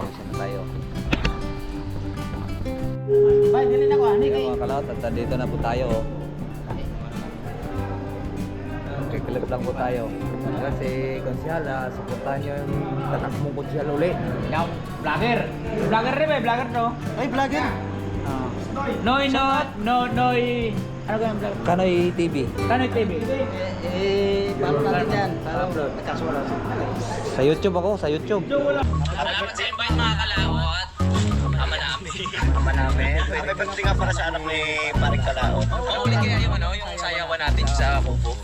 Saan na tayo? Bay, dili na ko ani kay. Mga kalawat, at dito na po tayo. Kiklip lang po tayo. Kasi konsyala, supportahan nyo yung tatakmong konsyal ulit. Ikaw, vlogger. Vlogger rin ba? Vlogger to? Ay, vlogger! Noy, ano ka yung vlogger? Kanoy TV. Kanoy TV. Paano natin yan? Parang nagkasuwala. Sa YouTube ako, sa YouTube. Salamat sa invite mga kalawat. Ama namin. Ama namin. May pagdating nga para sa anak ni Paring Kalaot. Uli kaya yung ano, yung sayawan natin sa kubo.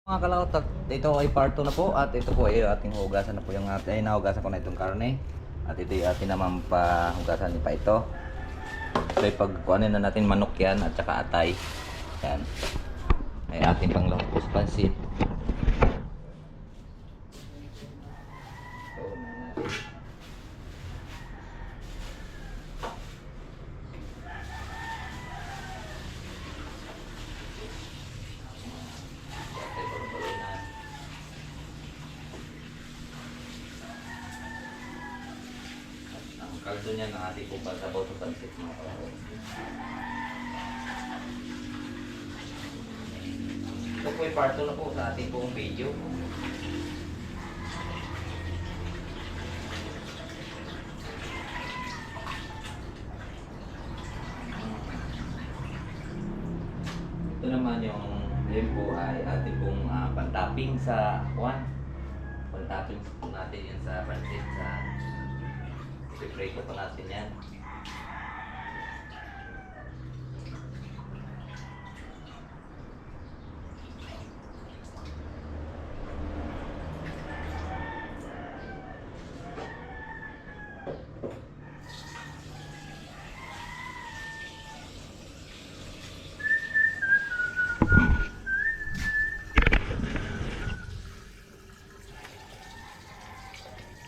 Mga kalawat, ito ay part 2 na po at ito po ay ating hugasan na po yung ating nahugasan ko na itong karne at ito ay ating naman pahugasan din pa ito. So pagkuhanin na natin manok yan at saka atay yan ay ating pang lahos pansit. Kaldo niya ng ating pong sabaw sa pansit mga kalawat. Ito po ay part 2 na po sa ating pong video. Ito naman yung yun po ay ating pong pantapping sa pantapping po natin yan sa pansit sa i-pray ko pa natin yan.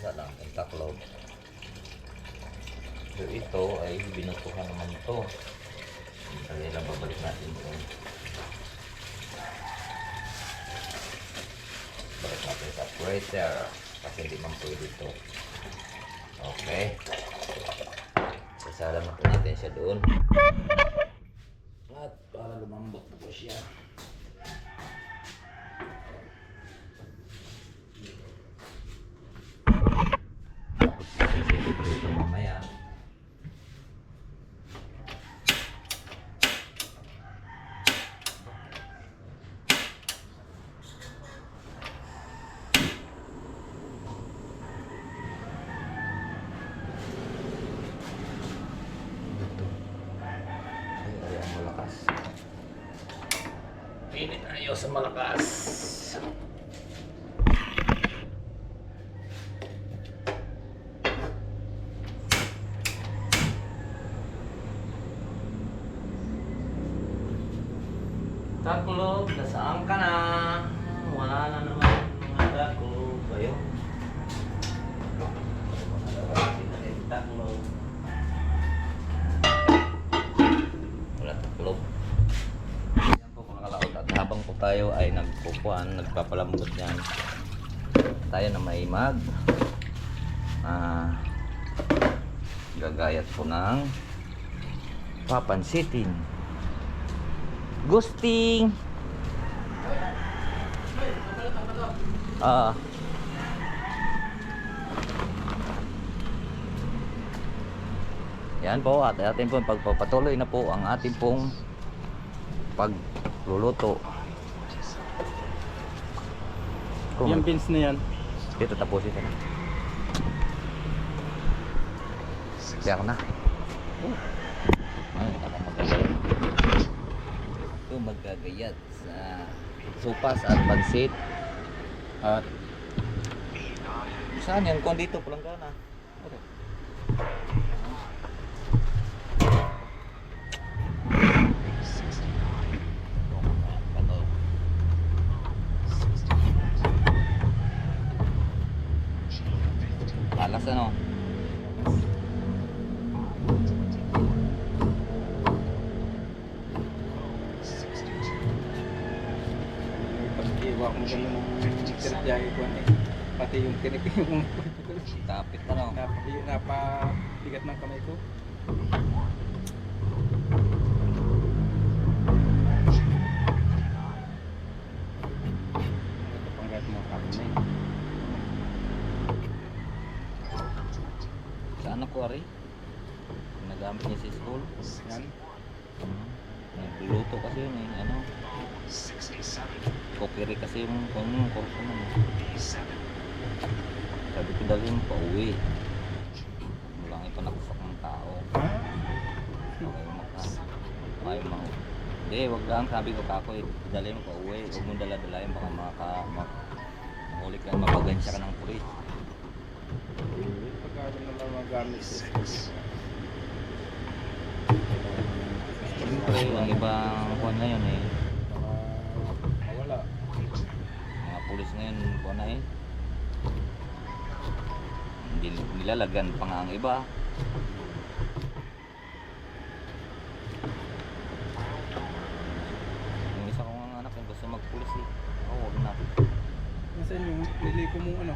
Wala lang, ang taklog. So ito ay binutuhan naman ito. Kaya lang babalik natin ito. Balik natin sa operator kasi hindi man pwede ito. Okay. Sasalamat po natin siya doon. At para lumambot po siya. Ito mamaya. Pinit tayo sa malakas. Taklog, nasaan ka na? Wala na naman mga taklog. Ayun. Taklog. Wala taklog. Yan po mga kalaot. At habang po tayo ay nagpapalambot yan, tayo na may gagayat po ng papansitin. Gusting. Yan po at atin po pagpapatuloy na po ang ating pong pagluluto. Yung pins na yan. Dito tapusin ka na. Kaya ako na. Ay, nakamagagayat. Ito magagayat sa sopas at pansit at Saan yan? Kung dito, Palanggana. Okay. Alas ano? Pag-iwa ko mo ng tinatyahe ko pati yung tinipin yung Tapit ano? napabigat ng kamay ko. Ito panggat mo kapin na Saan ako, Ari? Nagamit niya sa school. yan. Nagluluto kasi yun eh. Ano? Kokiri kasi yung kurso mo. Sabi ko dalhin pa uwi. Wala nga ipanakusak ng tao. Okay mo. Hindi, wag lang. Sabi ko kako eh. Dalhin mo pa uwi. Huwag mo dala-dalayan. Baka mahuli ka. Mapagansya ka ng pulis. Pagkado na lang magamit Siyempre, ang ibang kuwan ngayon eh. mawala. Mga pulis ngayon kuwan na eh. Hindi nilalagan pa nga ang iba. Yung isa kong anak yung gusto magpulis eh. Huwag na. Nasaan yung niliko mong ano?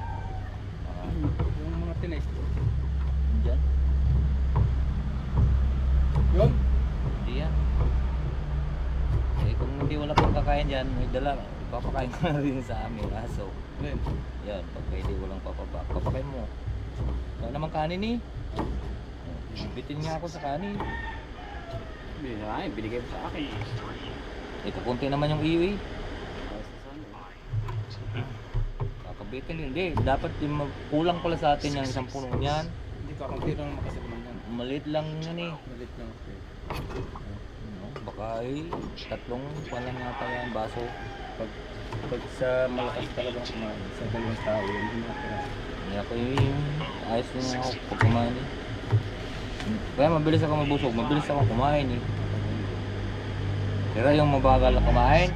Yung mga tinay. Diyan. Yun? Hindi yan. Eh kung hindi wala pang kakain dyan, may dala. Papakain ko na rin sa amin. Aso. Alin? Yan, pagka hindi walang papakain mo. Wala naman kanin eh. Bitin nga ako sa kanin. Binigay mo sa akin. Ito kunti naman yung iyo eh. Kakabitin din. Hindi, dapat yung kulang pala sa atin yung isang puno niyan. Hindi ka kung tira ng makasabihan yan. Maliit lang yan eh. Malit lang. Okay. Ano, baka ay tatlong palang yata yan baso. Pag sa malakas talagang kumain, sa dalawang tao, yun yung mga tira. Hindi ako yung ayos din ako pag kumain eh. Kaya mabilis ako mabusog, mabilis ako kumain eh. Pero yung mabagal na kumain,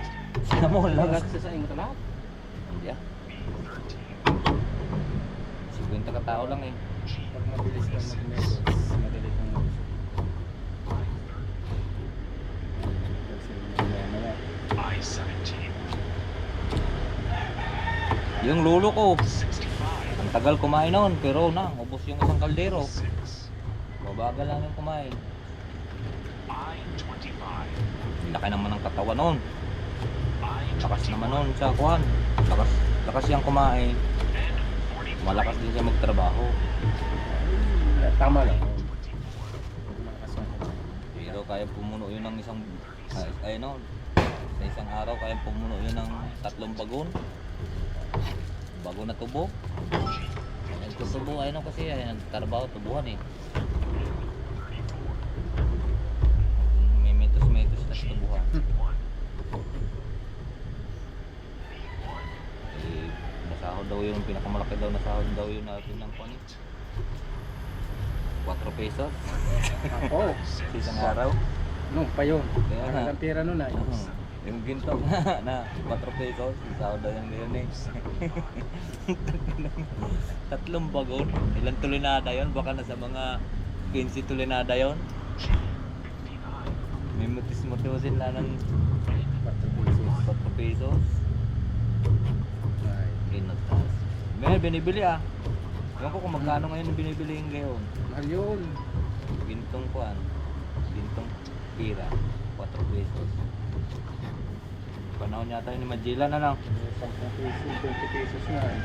sila mo lagat. Sasain mo lahat. Hindi ah. 50 katao lang eh. Pag mabilis kang mag-mesos, madali kang mabusog. Kasi Yung lulo ko, ang tagal kumain noon, pero na, ubos yung isang kaldero. Mabagal lang yung kumain. Laki naman ng katawan noon. Lakas naman noon sa kuhan. Lakas siyang kumain. Malakas din siya magtrabaho. tama lang. Pero kaya pumuno yun ng isang, ay no, sa isang araw kaya pumuno yun ng 3 bagon. Bago na tubo. Nagtutubo ay no kasi ay nagtrabaho tubuhan eh. May metos na sa tubuhan. Eh, nasahod daw yun, pinakamalaki daw nasahod daw yun natin ng panit. 4 pesos Ako. sa isang araw. No, pa yun. Kaya nga. Ang pera nun ay. Yung ginto nga na 4 pesos, sahod daw yung yun eh. 3 bagon, ilang tulinada yun? Baka nasa mga 15 tulinada yun. May mutis-mutisin na ng 4 pesos. Ay, Kinutas. May binibili ah. Ewan ko kung magkano ngayon yung binibili yung gayon. mahal yun. Gintong kuan. Gintong pira. 4 pesos. Panahon yata yun ni Magellan ano? 10 pesos, 20 pesos na eh.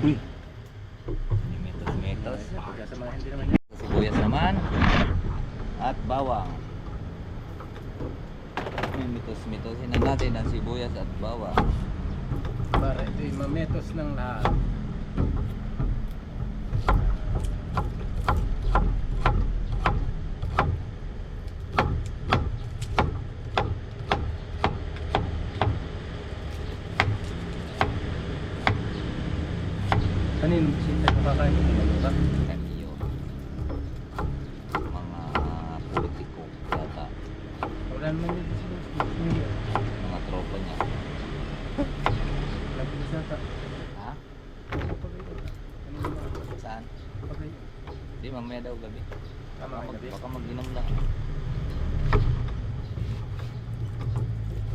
Uy! Metos. Pagkasama, hindi naman yan. Sibuyas naman. At bawang. Mitos-mitosin na natin ang sibuyas at bawang. Para ito yung mametos ng lahat. Kanino bisita ko kakain ko ba? Kamiyo. Mga politiko yata. Wala naman dito sila. Mga tropa niya. Lagi na sata. Ha? Saan? Hindi, mamaya daw gabi. Baka mag-inom lang.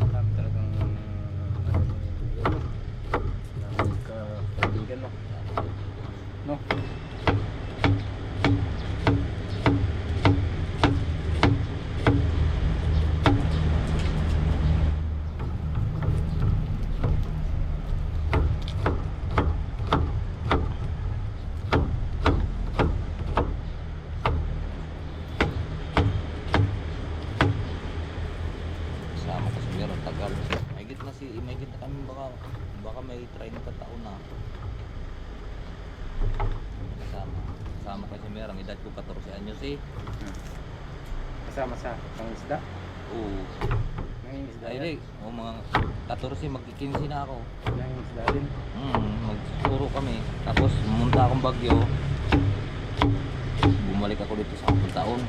Marami talagang kaibigan no. No? Kasama ko si Meron tagal. May git na kami baka may 30 taon na. Kasama ko si Meron, edad ko 14 anyos eh. Kasama sa pangisda. Oo. Nangingisda Ay, yan. di. O mga 14, magkikinsi na ako. Nangingisda din. Magsuro kami. Tapos pumunta akong Bagyo. Bumalik ako dito sa 10 taon.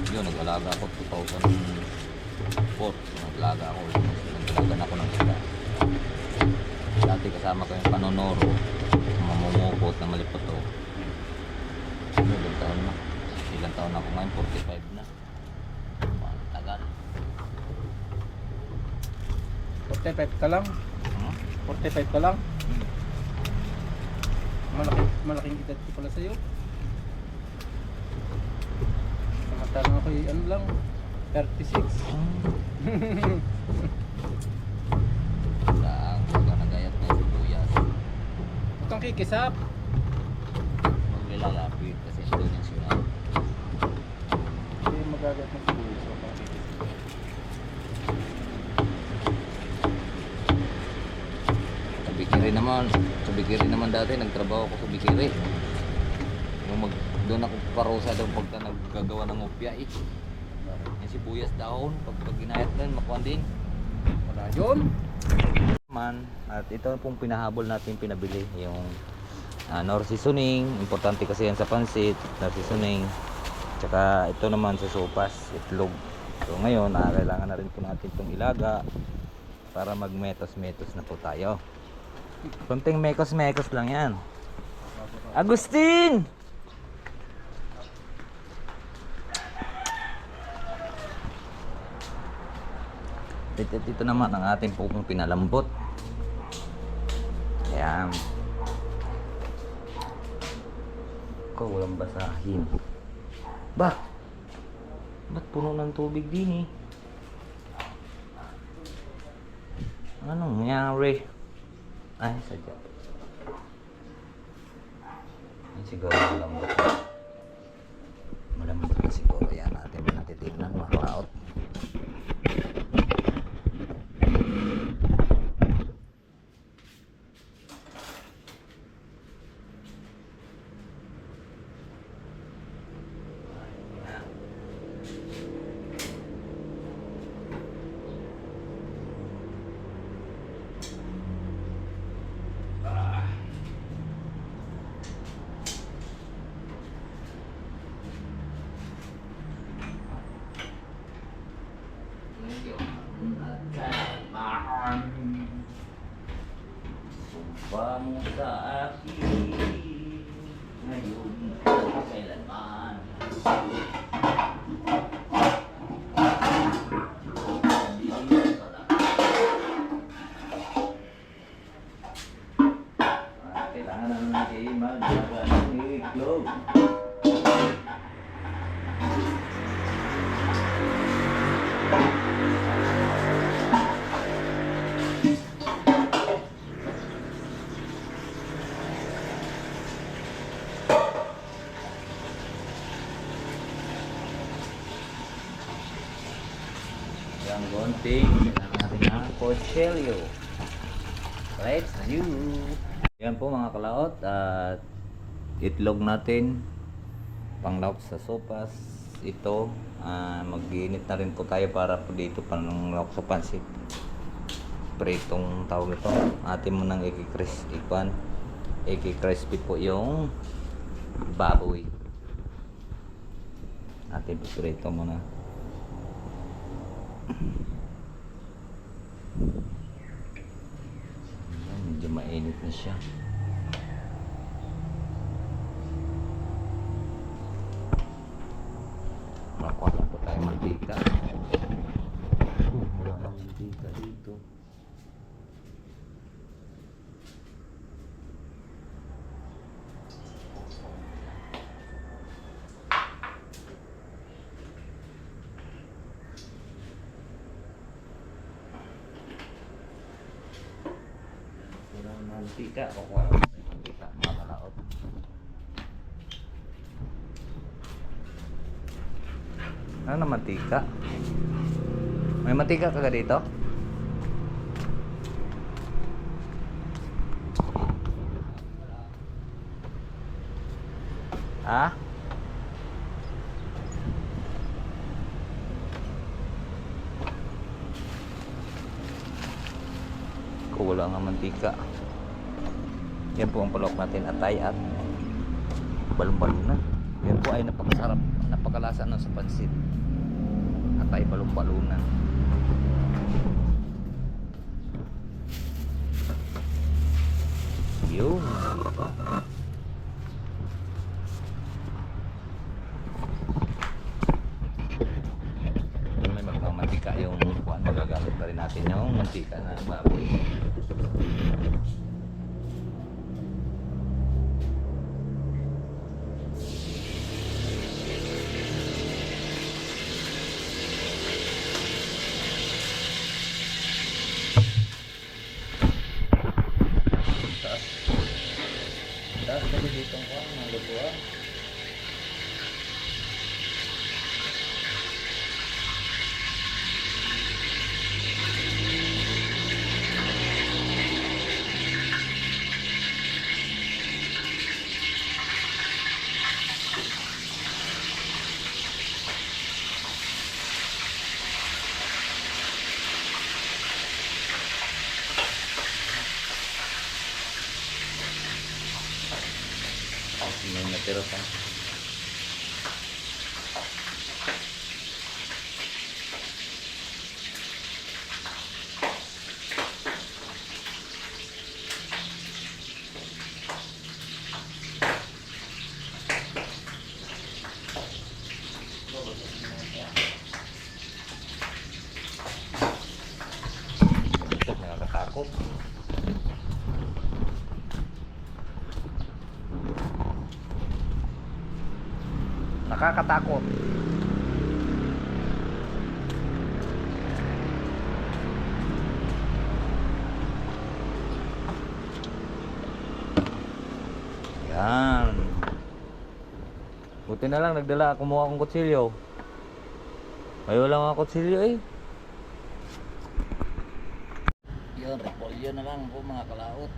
Yun, nag-alaga ako 2004. Nag-alaga ako. Nag-alaga na ako ng isda. Dati kasama ko yung Panonoro. Mamumukot na Malipoto. Ilang taon na. Ilang taon na ako ngayon, 45 na. Tagal. 45 ka lang? Hmm? 45 ka lang? Malaking edad ko pala sa'yo. Samantalang ako ano lang, 36. Saan? Huwag nagayat na yung sibuyas. Huwag kang kikisap. Huwag nilalapit kasi ito yung siya. Hindi magagat ng sibuyas. Huwag kang kikisap. Sa Bikiri naman dati, nagtrabaho ako sa Bikiri. Doon ako parusa daw pagka naggagawa ng opya eh. Yung sibuyas dahon, pag ginayat na yun, makuha din. Wala yun. At ito pong pinahabol natin pinabili yung nor seasoning, importante kasi yan sa pansit, nor seasoning. Tsaka ito naman sa sopas, itlog. So ngayon, kailangan na rin po natin itong ilaga para magmetos-metos na po tayo. Kunting mekos-mekos lang yan. Agustin! Ito naman ang ating pong pinalambot. Ayan. Ko walang basahin. Ba? Ba't puno ng tubig din eh? Anong nangyari? Ay, sadya. Ay, siguro malambot na. Malambot na siguro. Yan natin titignan mga kaot. Sumpah mo sa akin ngayon kailanman. Kailangan natin maglaga ng iglog. Yang gunting, kailangan natin ng kutsilyo. Let's do. Yan po mga kalaot, at itlog natin panglawak sa sopas. Ito, mag-iinit na rin po tayo para po dito panglawak sa pansit. Pritong tawag ito. Atin mo nang ikikris, ikwan. crispy po yung baboy. Atin piprito muna. Ayan, medyo mainit na siya. Makuha lang po tayo mantika. Wala nang mantika dito. Wala nang mantika. Kukuha lang tayo mantika. Mga kalaot. Ano na mantika? May mantika ka dito? Ha? Kulang ang mantika. Yan po ang palok natin, atay at balon-balunan. Yan po ay napakasarap, napakalasa ng sa pansit. Atay balon-balunan. Yun, diba? May magmamantika yung kuwan, magagamit pa rin natin yung mantika na baboy. Taas kasi dito ang kuwan, mga lutuan. May natira pa. Ito, nakakatakot. Nakakatakot. Yan. Buti na lang nagdala ako mukha akong kutsilyo. Ayaw lang ako kutsilyo eh. Yan, repolyo na lang po mga kalaot.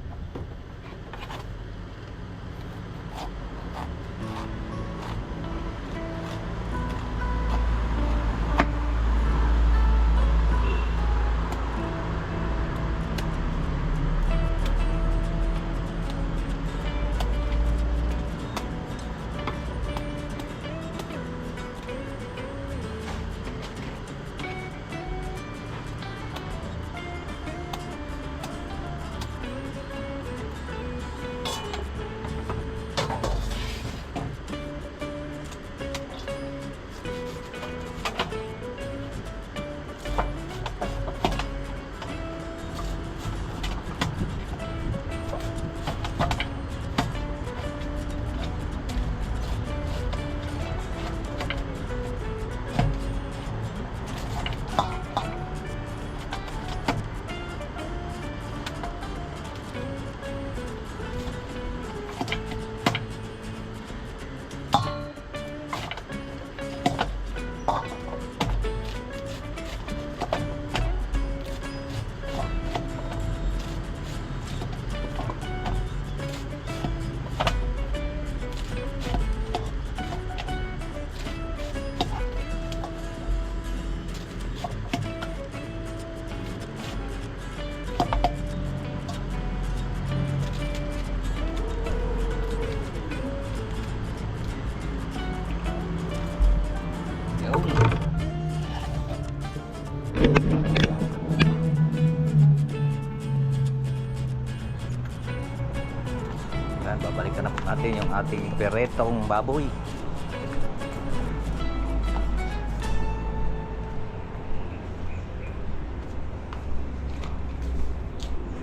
Yan, babalikan na po natin yung ating peretong baboy.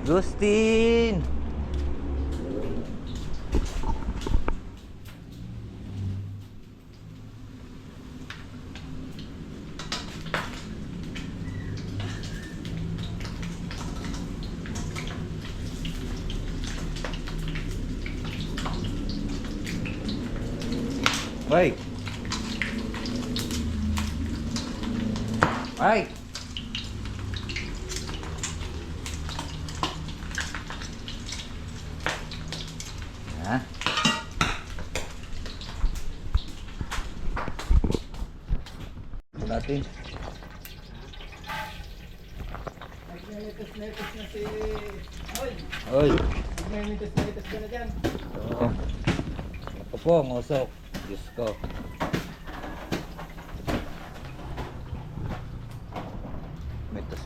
Gustin! Hoy! Hoy! Ha? Natin. Nagnenetes na si... Oy! Hoy! Nagnenetes ka na dyan. Oo. Ako po, ngusok. Diyos ko.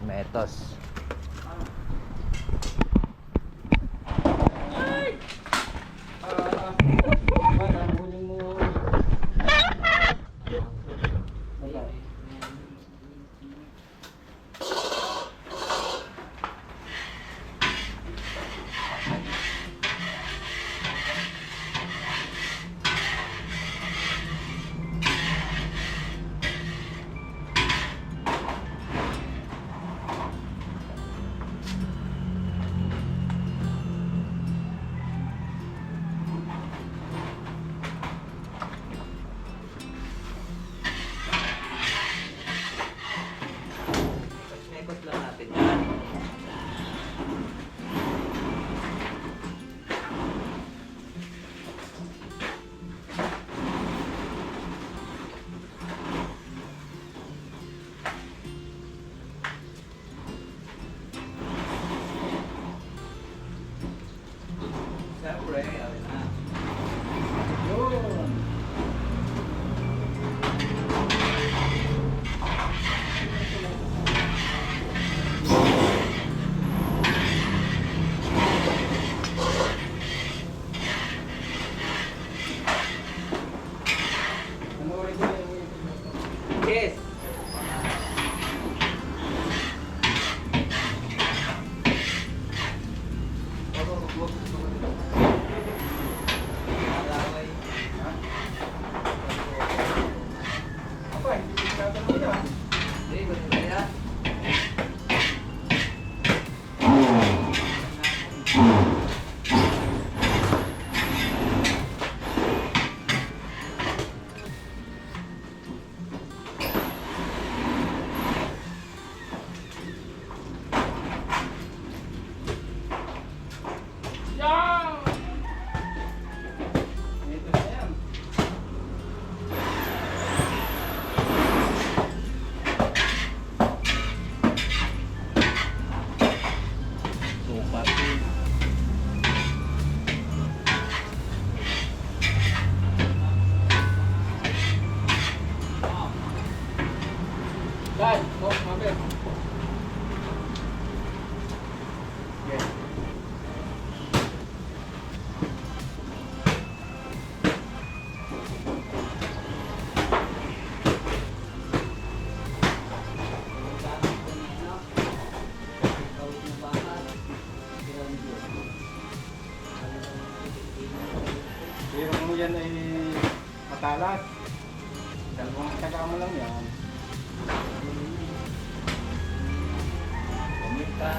Metos. Parang huling mo... Ikot lang natin yan. Siyempre, ayun na. Yun! Panoorin ko yung YouTube mo. Yes! Apa, hindi ko tatanong niya. Ito na yan. Sukat. Dad, oh, mabel. Yes. Pero mo yan ay matalas. Dalawang taga mo lang yan. Kumita.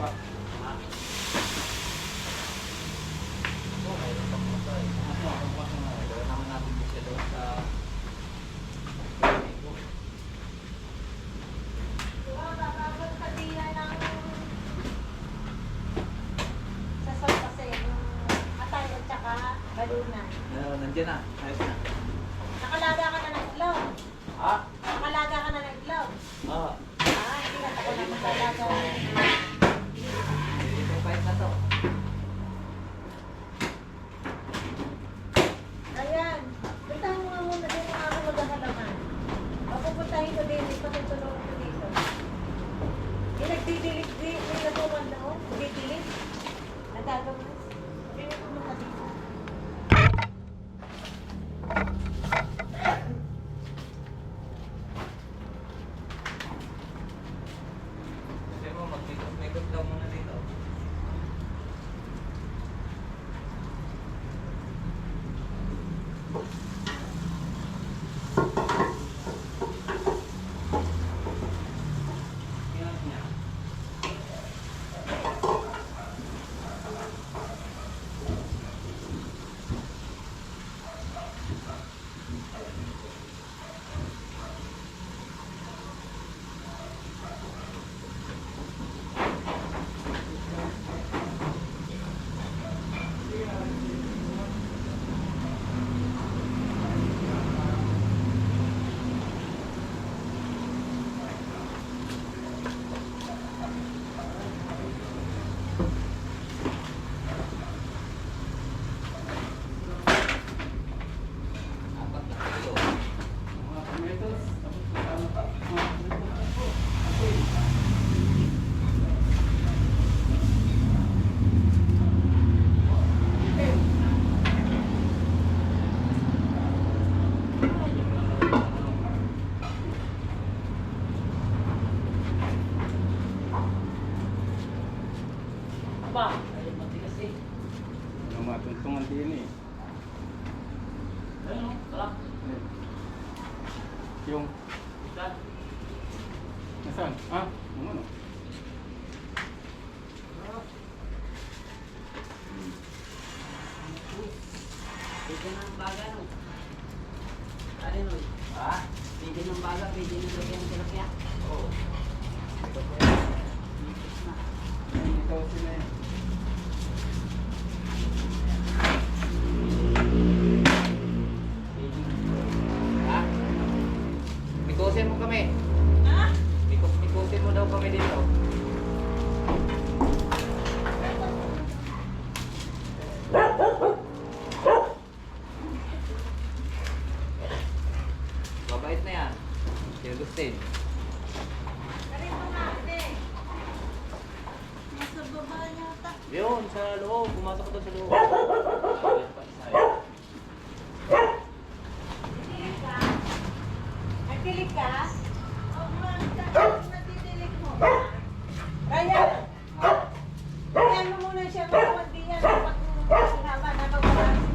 pa. Gawin naman natin siya doon sa... Sa sol kasi, yung atay at saka balunan. Nandiyan na. Ayos na. Nakalaga ka na ng itlog. Ha? Nakalaga ka na ng itlog. Oo. Hindi na ako na nakalaga. Itong kahit na to. Ayan. Puntahan mo nga muna din yung aking maghahalaman. Papupuntahin ko din, patutulungan ko dito. Yung nagdidilig, yung natuman doon, didilig. Nagagamas. Sabi mo pumunta dito. Kasi mo, mag-makeup lang muna dito. Apat na kilo. Mga tomatoes, tapos kasama pa. Mga tomatoes po. Okay. Aba, ayun matigas eh. Yung mga tuntungan din eh. Ayun, talak. Yung, Isa. nasaan? Ah, yung ano? Pwede ng baga, no? Ano, no? Ha? Pwede ng baga, pwede ng tilapia. Oo. Ito sila eh. Ha? Mikusin mo kami. Ha? Mikusin mo daw kami dito. Babait na yan. Si Agustin. Ganito nga, ate. Nasa baba yata. Yun, sa loob. Pumasok ko doon sa loob. Nagdidilig ka? Nagdilig ka? Oo, nagdidilig mo. Ryan! Ryan mo muna siya magpapandi yan. Pag sinama na magpapandi.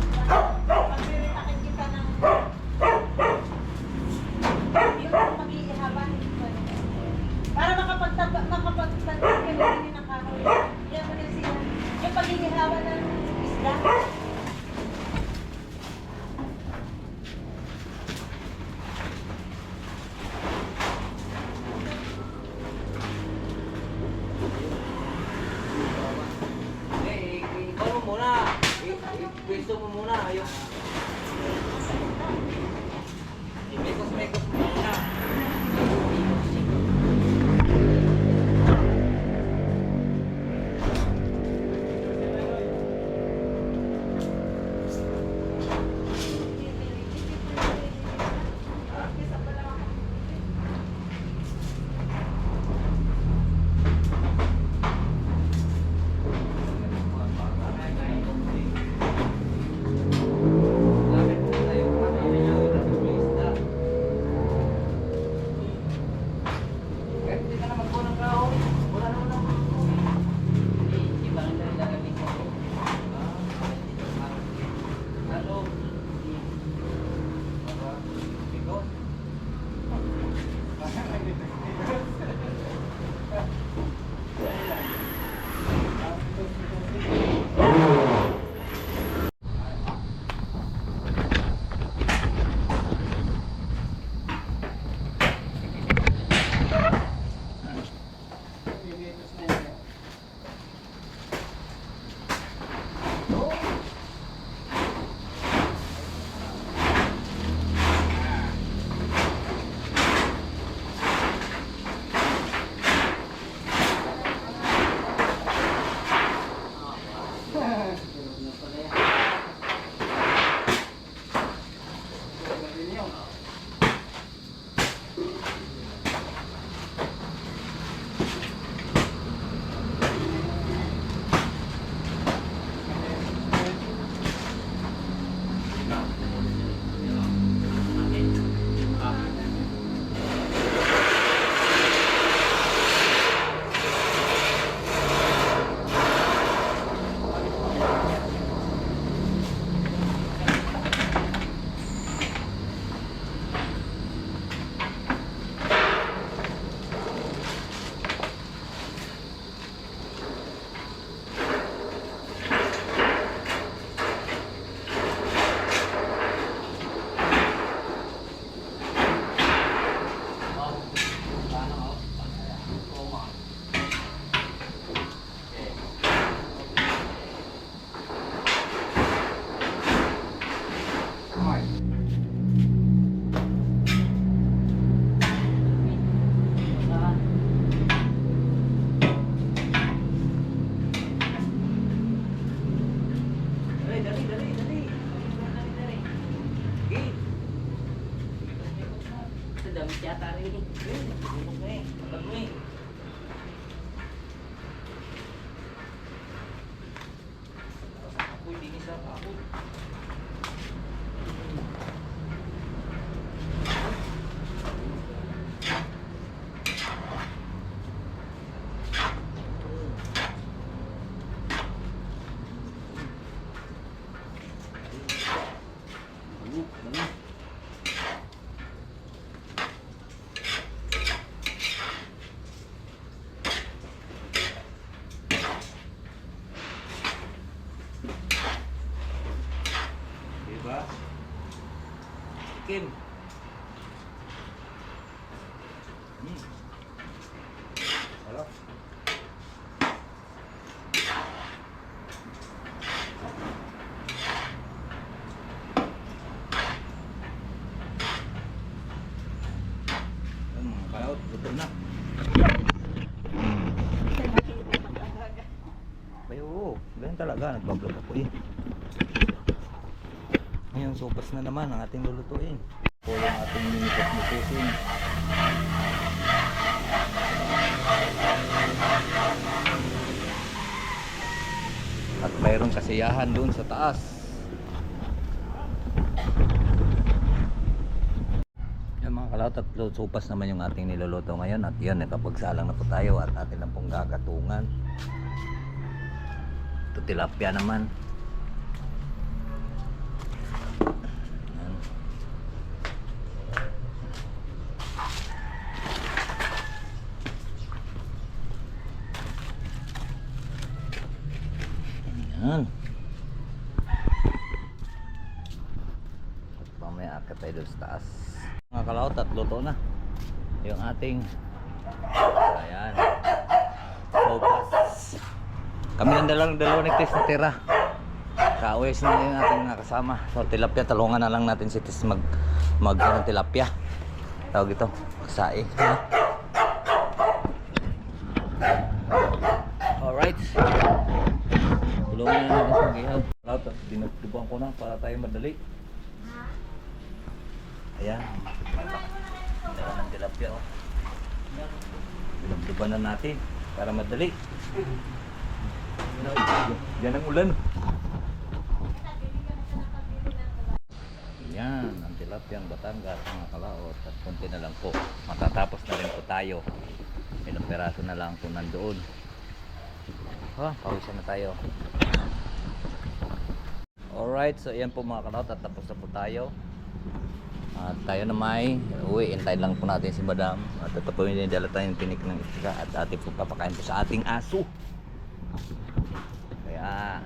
Pag-ritakin kita ng... Yung mag-iihaban. Para makapagtanda ka din ng kahoy. Yan mo na sila. Yung pag-iihaban ng isda. Ikaw mo muna. Pwesto mo muna. Yung... Mekos mo muna. yata rin eh. Tulog na eh. Tagal mo eh. Apoy, dinis ako. Apoy. Diba? Chicken. Sarap. Mga kalaot, luto na. Ay, oo, ganyan talaga, nagbablog ako eh. Ngayon, sopas na naman ang ating lulutuin. Ito yung ating minipas-nipusin. At mayroong kasiyahan doon sa taas. Yan mga kalaw, tatlo sopas naman yung ating niluluto ngayon. At yun, nakapagsalang na po tayo at atin lang pong gagatungan. Ito tilapia naman. Yan. At mamaya akit tayo doon sa taas. Mga kalaw, tatlo to na yung ating ayan sopas. Kami lang dalawa nagtest na tira. Ka-OS na yung ating nakasama. So tilapia, talungan na lang natin si Tis mag tilapia. Tawag ito, sae. Alright. Tulungan na natin sa gihaw. Tapos dinagdubuan ko na para tayo madali. Ayan. Ayan ang tilapia oh. Dinagdubuan na natin para madali. Yan ang ulan. Yan ang tilapiyang Batangas mga kalaot. At konti na lang po. Matatapos na rin po tayo. Ilang peraso na lang po nandoon. Pawisan na tayo. Alright, so ayan po mga kalaot. At tapos na po tayo. At tayo na may uwi. Hintayin lang po natin si Madam. At ito po yung dala tayong tinik ng isda. At ating po papakain po sa ating aso. Kaya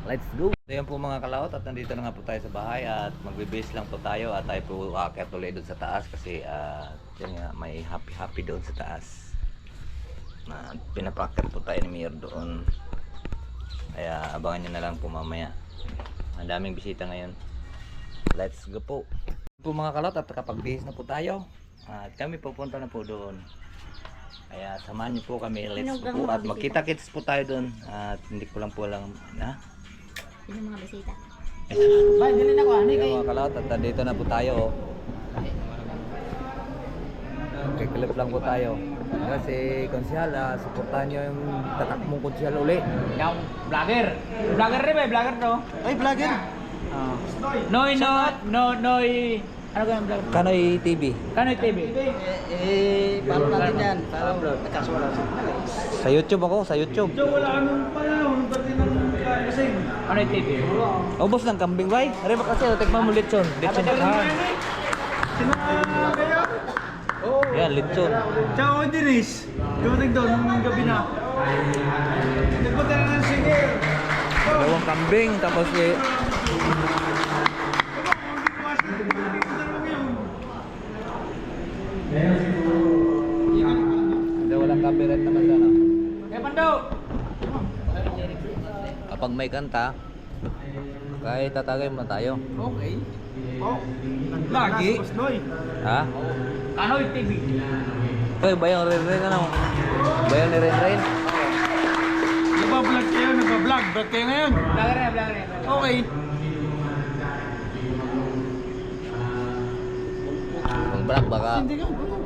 let's go. So yan po mga kalaot, at nandito na nga po tayo sa bahay at magbe-base lang po tayo at tayo po aakyat ulit doon sa taas kasi yun nga, may happy doon sa taas. Pinapakyat po tayo ni Mayor doon. Kaya abangan nyo na lang po mamaya. Ang daming bisita ngayon. Let's go po. Po mga kalaot, at kapag-base na po tayo at kami pupunta na po doon. Kaya samahan niyo po kami, let's go po at magkita-kits po tayo doon at hindi ko lang po alam na Sino mga bisita? Bay, dili na ko ani kay. mga kalaot, at dito na po tayo kiklip lang po tayo kasi konsyal, supportahan nyo yung tatakmong konsyal uli. Yung vlogger. Vlogger rin ba? Vlogger to? Ay, vlogger! Noy. Ano ka yung vlogger? Kanoy TV Kanoy TV. Follow natin yan. Follow. Nakasuwala sa YouTube ako, sa YouTube. Kanoy TV. Ubos ng kambing bay. Ari ba kasi tikman mo lechon. Lechon na. Yan, lechon. Ciao, Denise! Dumating doon nung gabi na. Nagpunta na ng singer! Dalawang kambing tapos walang copyright naman sana. Kaya Pando! Kapag may kanta, kahit tatagay mo tayo. Okay. Oh, lagi? Ha? Kanoy TV. Uy, bayang rin ano? Bayang ni rin. Nagbablog kayo, nagbablog. Vlog kayo ngayon. Vlogger rin. Okay. Brak, baka Hindi ka, bro.